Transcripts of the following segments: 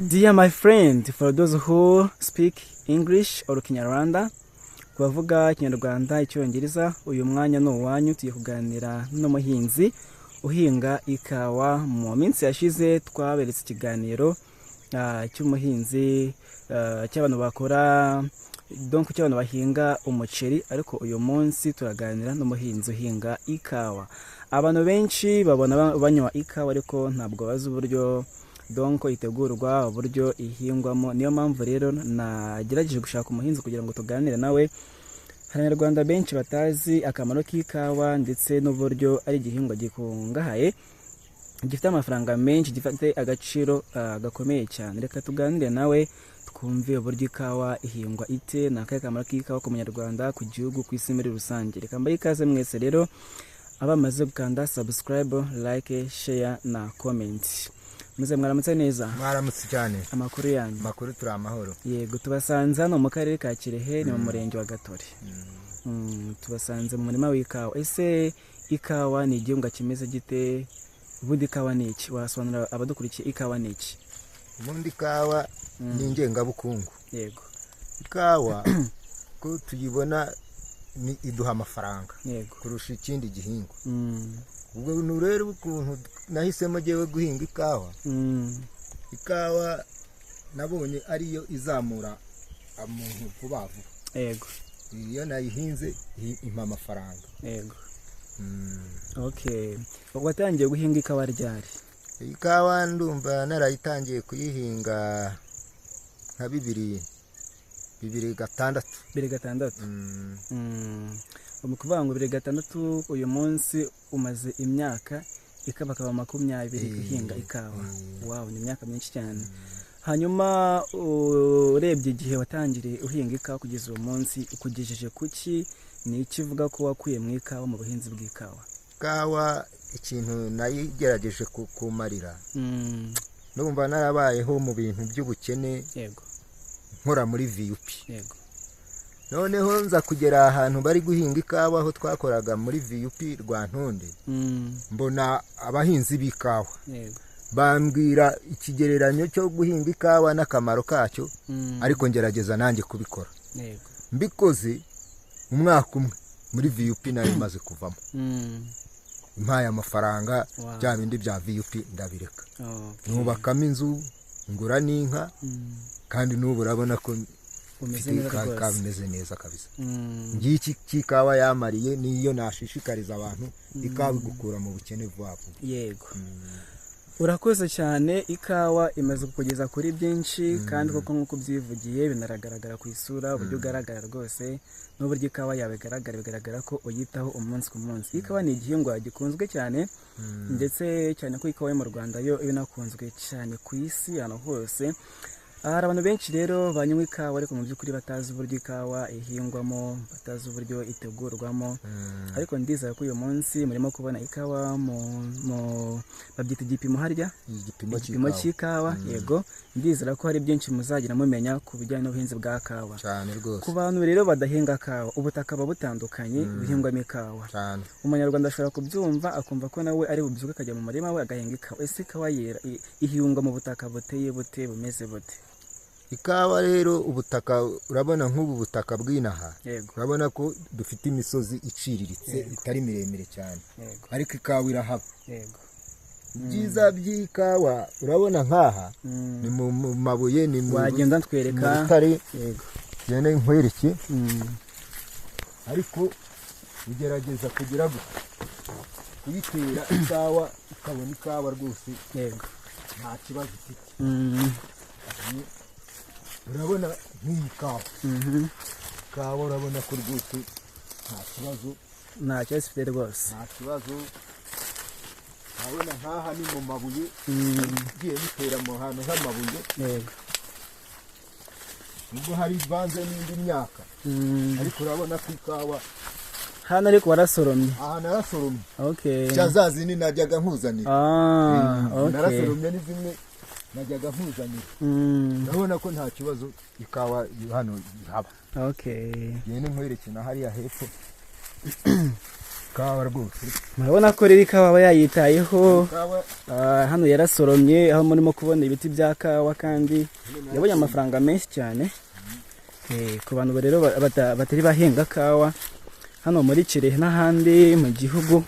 Dear my friend, for those who speak English or Kinyarwanda, kubavuga Ikinyarwanda, Icyongereza, uyu mwanya no wanyu tugiye kuganira n'umuhinzi uhinga ikawa. Mu minsi yashize twaberetse ikiganiro cy'umuhinzi cy'abantu bakora cy'abantu bahinga umuceri, ariko uyu munsi turaganira n'umuhinzi uhinga ikawa. Abantu benshi babona banywa ikawa ariko ntabwo bazi uburyo itegurwa, uburyo ihingwamo. Niyo mpamvu rero nagerageje gushaka umuhinzi kugira ngo tuganire nawe. Hari Abanyarwanda benshi batazi akamaro k'ikawa ndetse n'uburyo ari igihingwa gikungahaye, gifite amafaranga menshi, gifite agaciro gakomeye cyane. Reka tuganire nawe twumve uburyo ikawa ihingwa ite, n'akahe kamaro k'ikawa ku Munyarwanda, ku gihugu, ku isi muri rusange. Reka mbaye ikaze mwese rero abamaze gukanda subscribe, like, share na comment. Muze mwaramutse neza? Mwaramutse cyane. Amakuru yanyu? Makuru turi amahoro. Yego, tubasanze no mu karere ka Kirehe, ni mu murenge wa Gatore. Tubasanze mu murima w'ikawa. Ese ikawa ni igihingwa kimeze gite? Ubundi ikawa ni iki? Wasobanurira abadukurikiye ikawa ni iki? Ubundi ikawa ni ingengabukungu. Yego. Ikawa ko tuyibona ni iduha amafaranga. Yego. Kurusha ikindi gihingwa. Ubwo nurero ukuntu nahisemo jewe guhinga ikawa. Ikawa nabonye ariyo izamura umuntu vuba vuba. Yego. Iyo nayihinze impa amafaranga. Yego. Okay. Watangiye guhinga ikawa ryari? Ikawa ndumva narayitangiye kuyihinga nka 2006. 2006. Umukuvuga ngo 2006, uyu munsi umaze imyaka ikaba 20 guhinga ikawa. Wow, ni imyaka myinshi cyane. Hanyuma urebye igihe watangiriye uhinga ikawa kugeza uyu munsi, ukugejeje kuki? Ni iki uvuga ko wakuye mu ikawa, mu buhinzi bw'ikawa? Ikawa ikintu nayigerageje kumarira, ndumva narabayeho mu bintu by'ubukene. Yego. Nkora muri VUP. Yego. Noneho nza kugera ahantu bari guhinga ikawa, aho twakoraga muri VUP Rwantonde. Mbona abahinzi b'ikawa. Yego. Bambwira ikigereranyo cyo guhinga ikawa n'akamaro kacyo, ariko ngerageza nanjye kubikora. Yego. Mbikoze umwaka umwe muri VUP nayo maze kuvamo. Impaye amafaranga, bya bindi bya VUP ndabireka. Nubakamo inzu, ngura n'inka, kandi n'ubu urabona ko umeze neza kabisa. Ngiki kikawa yamariye, niyo nashishikariza abantu ikawa gukura mu bukene vuba. Yego. Urakoze cyane. Ikawa imaze kukugeza kuri byinshi, kandi koko nk'uko byivugiye binaragaragara ku isura, uburyo ugaragara rwose n'uburyo ikawa yawe bigaragara ko uyitaho umunsi ku munsi. Ikawa ni igihingwa gikunzwe cyane, ndetse cyane ko ikawa yo mu Rwanda yo inakunzwe cyane ku isi ahantu hose. Hari abantu benshi rero banywa ikawa ariko mu by'ukuri batazi uburyo ikawa ihingwamo, batazi uburyo itegurwamo. Ariko ndizera ko uyu munsi murimo kubona ikawa babyita igipimo harya, igipimo cy'ikawa. Yego. Ndizera ko hari byinshi muzagira mumenya ku bijyanye n'ubuhinzi bwa kawa. Cyane rwose. Ku bantu rero badahinga kawa, ubutaka buba butandukanye buhingwamo ikawa. Cyane. Umunyarwanda ashobora kubyumva akumva ko nawe ari bubyuke akajya mu murima we agahinga ikawa. Ese ikawa yera ihingwa mu butaka buteye bute, bumeze bute? Ikawa rero ubutaka urabona nk'ubu butaka bw'inaha. Yego. Urabona ko dufite imisozi iciriritse, itari miremire cyane. Yego. Ariko ikawa irahaba. Yego. Byiza by'ikawa urabona nkaha ni mu mabuye, ni mu wagenda ntwereka. Yego. Gene nkwereke. Ariko ugerageza kugira kuyitera ikawa, ukabona ikawa rwose. Yego. Nta kibazo ifite. Urabona nk'iyi kawa. Kawa urabona ko rwose nta kibazo. Nta kibazo ifite rwose. Nta kibazo. Urabona nkaha ni mu mabuye, ugiye bitera mu hantu h'amabuye. Yego. Ubwo hari ivanze n'indi myaka. Ariko urabona ko ikawa hano ariko warasoromye. Aha narasoromye. Okay. Cyazazi ni najyaga nkuzanira. Okay. Narasoromye ni zimwe najyaga nkuzanira. Urabona ko nta kibazo ikawa hano ihaba. Okay. Yene nkwereke na hariya hepfo. ikawa rwose. murabona ko rero ikawa aba yayitayeho. Ikawa Hano yarasoromye, aho murimo kubona ibiti bya kawa, kandi yabonye amafaranga menshi cyane. Ku bantu rero batari bahinga kawa hano muri Kirehe n'ahandi mu gihugu,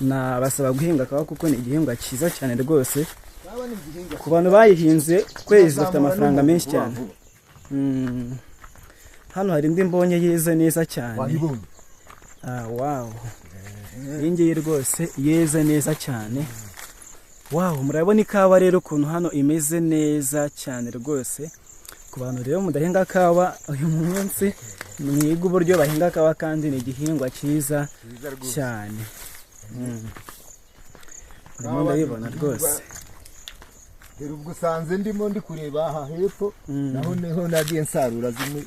nabasaba guhinga kawa kuko ni igihingwa cyiza cyane rwose. Ku bantu bayihinze kwezi bafite amafaranga menshi cyane. Hano hari indi mbonye yeze neza cyane. Wow, iyi ngiyi rwose yeze neza cyane. Wow, murabona ikawa rero ukuntu hano imeze neza cyane rwose. Ku bantu rero mudahinga kawa uyu munsi, mwiga uburyo bahinga kawa, kandi ni igihingwa cyiza cyane. Ndimo ndabibona rwose. Rero ubwo usanze ndimo ndi kureba aha hepfo, naho niho nagiye nsarura zimwe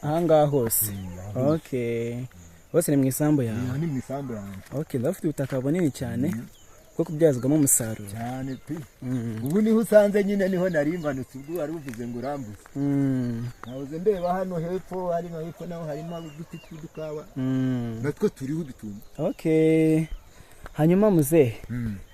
aha ngaha hose. Hose ni mu isambu yawe? Ni mu isambu yanjye. Ndafite ubutaka bunini cyane bwo kubyazwamo umusaruro cyane pe. Ubu niho usanze nyine, niho nari mbanutse ubwo wari uvuze ngo urambuze. Nahoze ndeba hano hepfo, hari no hepfo naho harimo uduti tw'udukawa, natwo turiho udutumba. Hanyuma muzehe,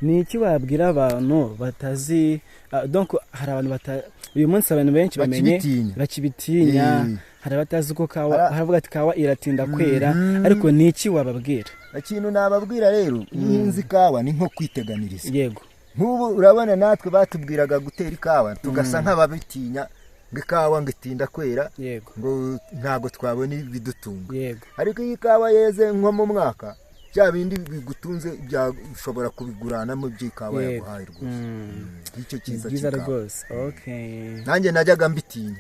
ni iki wabwira abantu batazi, donc hari abantu uyu munsi abantu benshi bamenye bakibitinya, hari abatazi uko kawa, haravuga ati kawa iratinda kwera, ariko ni iki wababwira? Ikintu nababwira rero, iyo uhinze ikawa ni nko kwiteganiriza. Yego. Nk'ubu urabona natwe batubwiraga gutera ikawa, tugasa nk'ababitinya ngo ikawa ngo itinda kwera, ngo ntago twabona ibidutunga. Ariko iyi kawa yeze nko mu mwaka, bya bindi bigutunze byashobora kubiguranamo by'ikawa yaguhaye rwose. Icyo cyiza cy'ikawa. Nanjye najyaga mbitinya.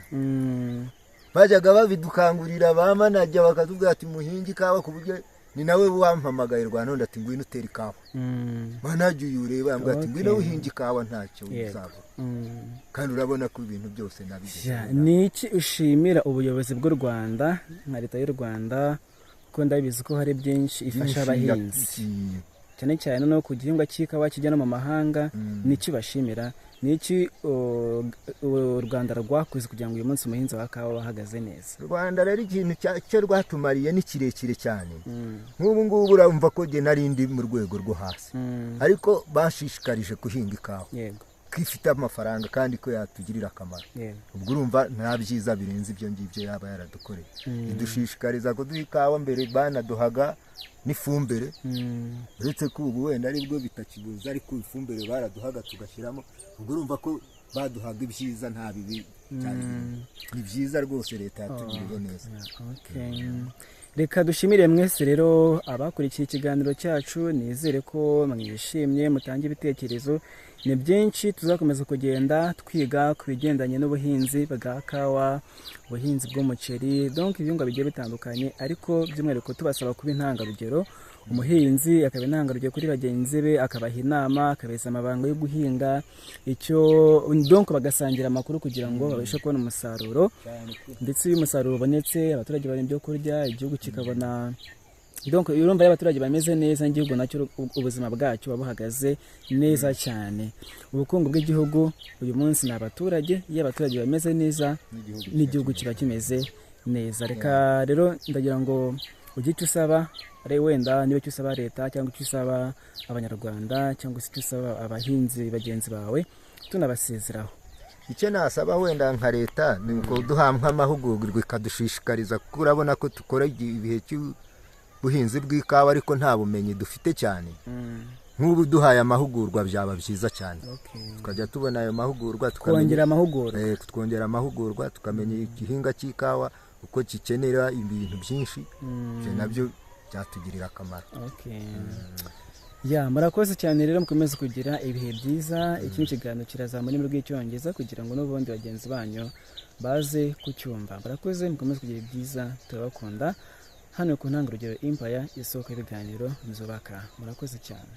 Bajyaga babidukangurira bamanajya bakatubwira ati muhinge ikawa, ku buryo ni nawe wampamagaye Rwanda ati ngwino utera ikawa. Manajye uyureba yambwira ati ngwino uhinge ikawa ntacyo uzabura. Kandi urabona ko ibintu byose nabigejeje. Ni iki ushimira ubuyobozi bw'u Rwanda nka leta y'u Rwanda, kuko ndabizi ko hari byinshi ifasha abahinzi, cyane cyane no ku gihingwa cy'ikawa kijya no mu mahanga? Ni iki bashimira? Ni iki u Rwanda rwakoze kugira ngo uyu munsi umuhinzi wa kawa bahagaze neza? U Rwanda rero ikintu cyo rwatumariye ni kirekire cyane. Nk'ubu ngubu urumva ko jye nari ndi mu rwego rwo hasi, ariko bashishikarije guhinga ikawa ko ifite amafaranga kandi ko yatugirira akamaro. Ubwo urumva nta byiza birenze ibyo ngibyo yaba yaradukoreye. Idushishikariza kuduha ikawa, mbere banaduhaga n'ifumbire, uretse ko ubu wenda aribwo bitakibuza, ariko ifumbire baraduhaga tugashyiramo. Ubwo urumva ko baduhaga ibyiza nta bibi cyane. Ni byiza rwose, leta yatugiriye neza. Reka dushimire mwese rero abakurikiye ikiganiro cyacu, nizere ko mwishimye, mutange ibitekerezo. Ni byinshi tuzakomeza kugenda twiga ku bigendanye n'ubuhinzi bwa kawa, ubuhinzi bw'umuceri, donc ibihingwa bigiye bitandukanye, ariko by'umwihariko tubasaba kuba intangarugero. Umuhinzi akaba intangarugero kuri bagenzi be, akabaha inama, akabeza amabanga yo guhinga icyo, donc bagasangira amakuru kugira ngo babashe kubona umusaruro. Ndetse iyo umusaruro ubonetse, abaturage babona ibyo kurya, igihugu kikabona, donc urumva iyo abaturage bameze neza, igihugu nacyo ubuzima bwacyo buhagaze neza cyane. Ubukungu bw'igihugu uyu munsi ni abaturage, iyo abaturage bameze neza n'igihugu kiba kimeze neza. Reka rero ndagira ngo ujye icyo usaba, ari wenda niba icyo usaba leta, cyangwa icyo usaba abanyarwanda, cyangwa icyo usaba abahinzi bagenzi bawe, tunabasezeraho. Icyo nasaba wenda nka leta ni uko duha nk'amahugurwa ikadushishikariza, kuko urabona ko dukora ibihe cy'ubuhinzi bw'ikawa ariko nta bumenyi dufite cyane. Nk'ubu duhaye amahugurwa byaba byiza cyane, tukajya tubona ayo mahugurwa, twongera amahugurwa, tukamenya igihinga cy'ikawa uko kikenera ibintu byinshi. Ibyo nabyo byatugirira akamaro. Murakoze cyane rero, mukomeze kugira ibihe byiza. Iki kiganiro kiraza mu rurimi rw'Icyongereza kugira ngo n'ubundi bagenzi banyu baze kucyumva. Murakoze, mukomeze kugira byiza, turabakunda. Hano ku Ntangarugero Empire, isoko y'ibiganiro nzubaka. Murakoze cyane.